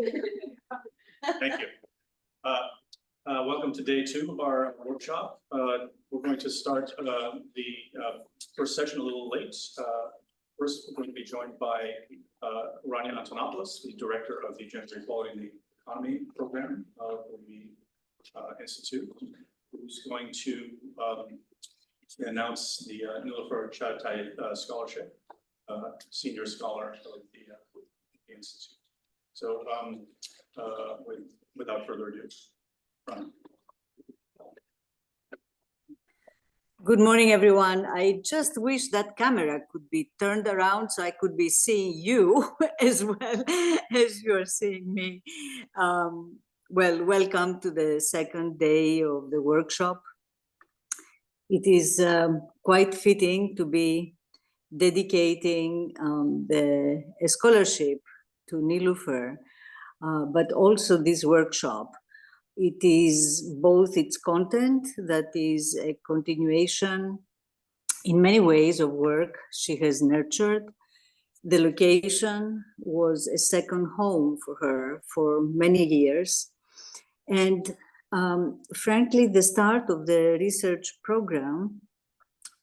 Thank you. Welcome to day 2 of our workshop. We're going to start the first session a little late. First, we're going to be joined by Rania Antonopoulos, the director of the Gender Equality in the Economy program of the Institute, who's going to announce the Nilüfer Çağatay Scholarship, senior scholar of the Institute. So without further ado, Rania. Good morning, everyone. I just wish that camera could be turned around so I could be seeing you as well as you're seeing me. Well, welcome to the second day of the workshop. It is quite fitting to be dedicating a scholarship to Nilüfer, but also this workshop. It is both its content, that is a continuation in many ways of work she has nurtured. The location was a second home for her for many years. And frankly, the start of the research program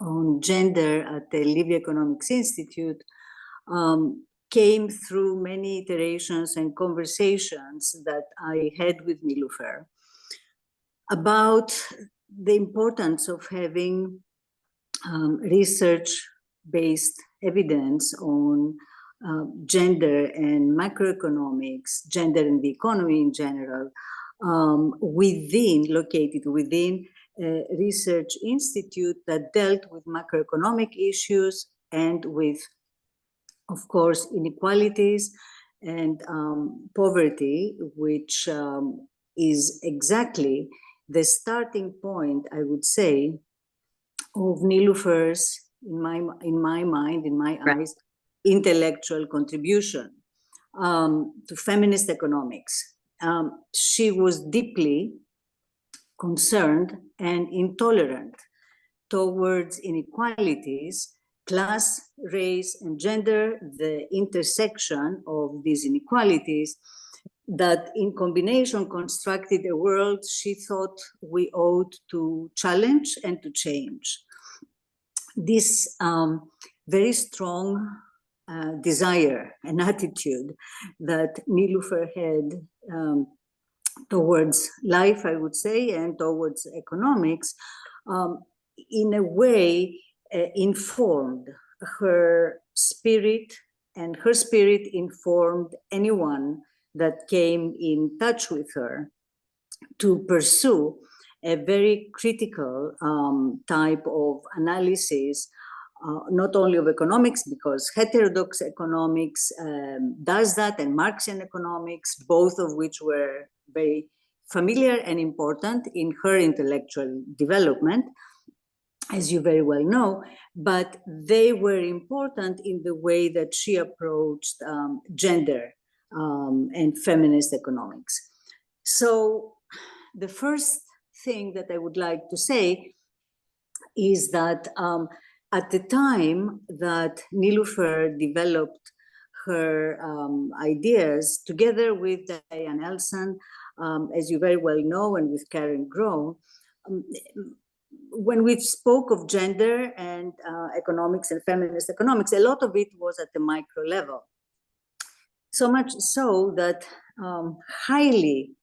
on gender at the Levy Economics Institute came through many iterations and conversations that I had with Nilüfer about the importance of having research-based evidence on gender and macroeconomics, gender and the economy in general, located within a research institute that dealt with macroeconomic issues and with, of course, inequalities and poverty, which is exactly the starting point, I would say, of Nilüfer's, in my mind, in my eyes, intellectual contribution to feminist economics. She was deeply concerned and intolerant towards inequalities, class, race, and gender, the intersection of these inequalities that in combination constructed a world she thought we ought to challenge and to change. This very strong desire and attitude that Nilüfer had towards life, I would say, and towards economics, in a way informed her spirit, and her spirit informed anyone that came in touch with her to pursue a very critical type of analysis, not only of economics, because heterodox economics does that, and Marxian economics, both of which were very familiar and important in her intellectual development, as you very well know, but they were important in the way that she approached gender and feminist economics. So the first thing that I would like to say is that at the time that Nilüfer developed her ideas together with Diane Elson, as you very well know, and with Karen Grown, when we spoke of gender and economics and feminist economics, a lot of it was at the micro level. So much so that highly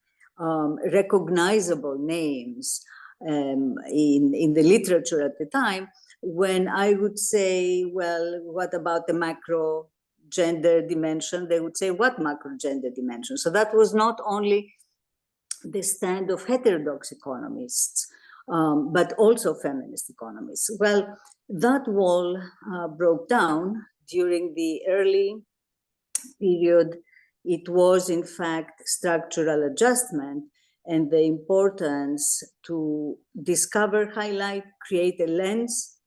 recognizable names in the literature at the time, when I would say, well, what about the macro gender dimension? They would say, what macro gender dimension? So that was not only the stand of heterodox economists, but also feminist economists. Well, that wall broke down during the early period. It was, in fact, structural adjustment and the importance to discover, highlight, create a lens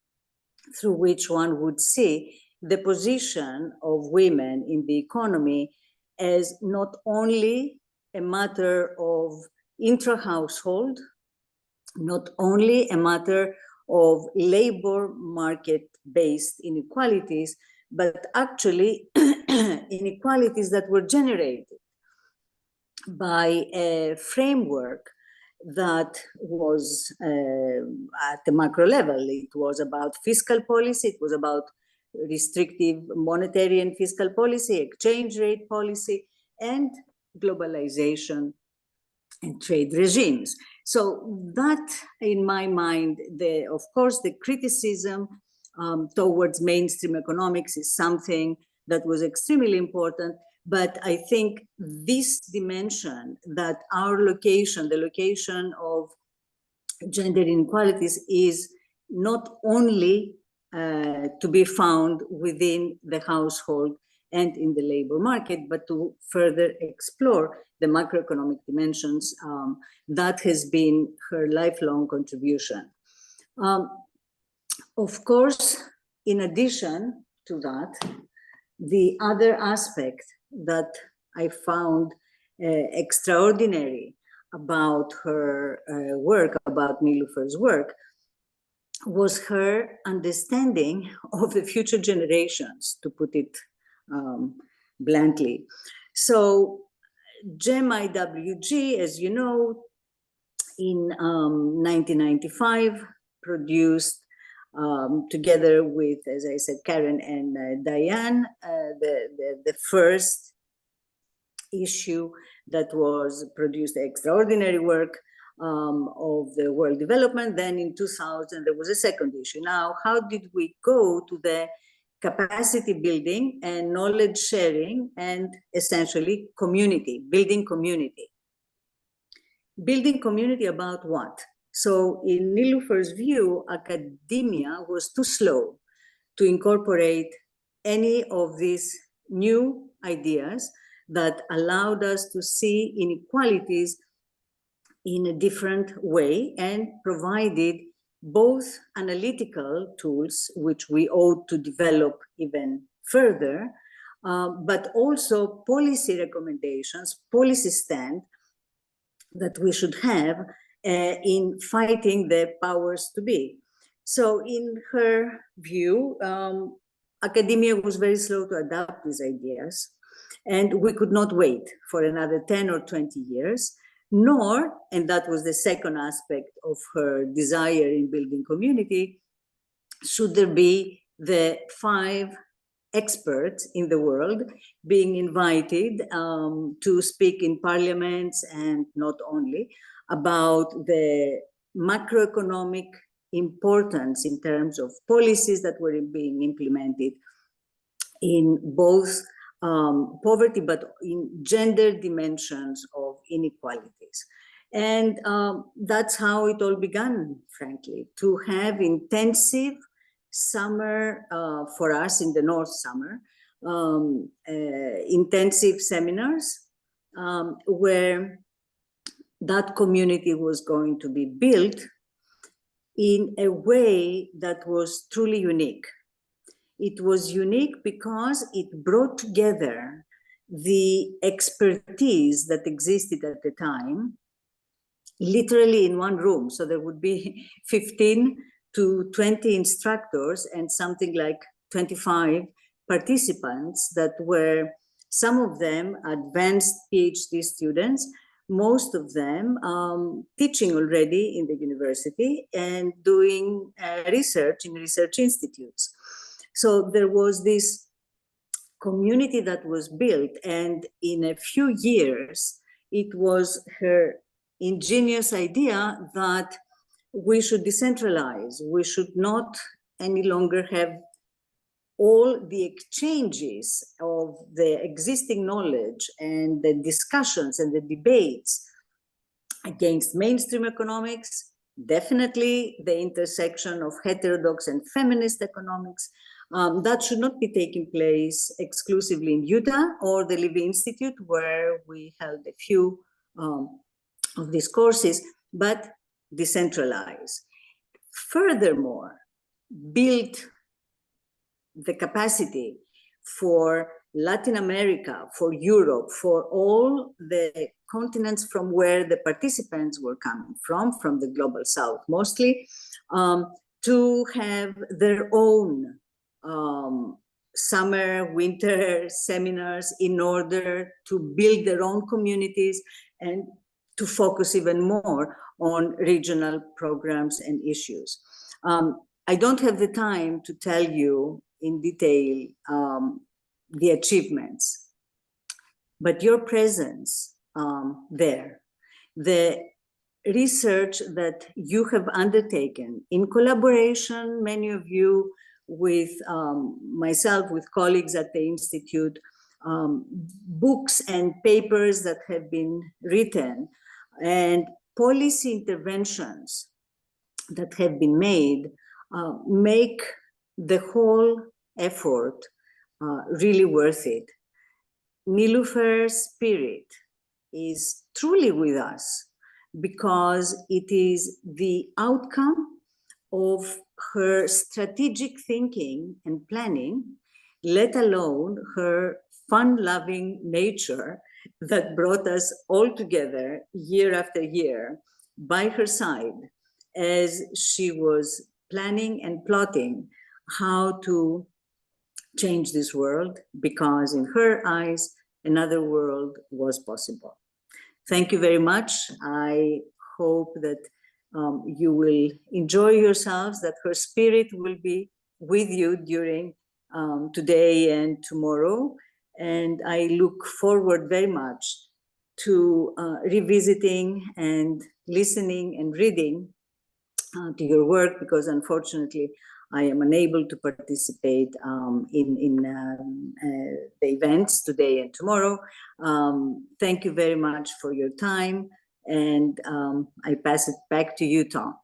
through which one would see the position of women in the economy as not only a matter of intra-household, not only a matter of labor market-based inequalities, but actually inequalities that were generated by a framework that was at the macro level. It was about fiscal policy, it was about restrictive monetary and fiscal policy, exchange rate policy, and globalization and trade regimes. So that, in my mind, of course, the criticism towards mainstream economics is something that was extremely important. But I think this dimension, that our location, the location of gender inequalities, is not only to be found within the household and in the labor market, but to further explore the macroeconomic dimensions. That has been her lifelong contribution. Of course, in addition to that, the other aspect that I found extraordinary about her work, about Nilüfer's work, was her understanding of the future generations, to put it bluntly. So GEM IWG, as you know, in 1995 produced, together with, as I said, Karen and Diane, the first issue that was produced, extraordinary work of the world development. Then in 2000, there was a second issue. Now, how did we go to the capacity building and knowledge sharing and essentially community, building community? Building community about what? So in Nilüfer's view, academia was too slow to incorporate any of these new ideas that allowed us to see inequalities in a different way and provided both analytical tools, which we ought to develop even further, but also policy recommendations, policy stand that we should have in fighting the powers to be. So in her view, academia was very slow to adopt these ideas, and we could not wait for another 10 or 20 years, nor, and that was the second aspect of her desire in building community, should there be the 5 experts in the world being invited to speak in parliaments, and not only, about the macroeconomic importance in terms of policies that were being implemented in both poverty, but in gender dimensions of inequalities. And that's how it all began, frankly, to have intensive summer, for us in the North summer, intensive seminars where that community was going to be built in a way that was truly unique. It was unique because it brought together the expertise that existed at the time, literally in one room. So there would be 15 to 20 instructors and something like 25 participants that were, some of them advanced PhD students, most of them teaching already in the university and doing research in research institutes. So there was this community that was built, and in a few years, it was her ingenious idea that we should decentralize. We should not any longer have all the exchanges of the existing knowledge and the discussions and the debates against mainstream economics, definitely the intersection of heterodox and feminist economics. That should not be taking place exclusively in Utah or the Levy Institute, where we held a few of these courses, but decentralize. Furthermore, build the capacity for Latin America, for Europe, for all the continents from where the participants were coming from the global south mostly, to have their own summer, winter seminars in order to build their own communities and to focus even more on regional programs and issues. I don't have the time to tell you in detail the achievements, but your presence there, the research that you have undertaken in collaboration, many of you, with myself, with colleagues at the Institute, books and papers that have been written, and policy interventions that have been made make the whole effort really worth it. Nilüfer's spirit is truly with us because it is the outcome of her strategic thinking and planning, let alone her fun-loving nature that brought us all together year after year by her side as she was planning and plotting how to change this world, because in her eyes, another world was possible. Thank you very much. I hope that you will enjoy yourselves, that her spirit will be with you during today and tomorrow. And I look forward very much to revisiting and listening and reading to your work, because unfortunately I am unable to participate in the events today and tomorrow. Thank you very much for your time, and I pass it back to you, Tom.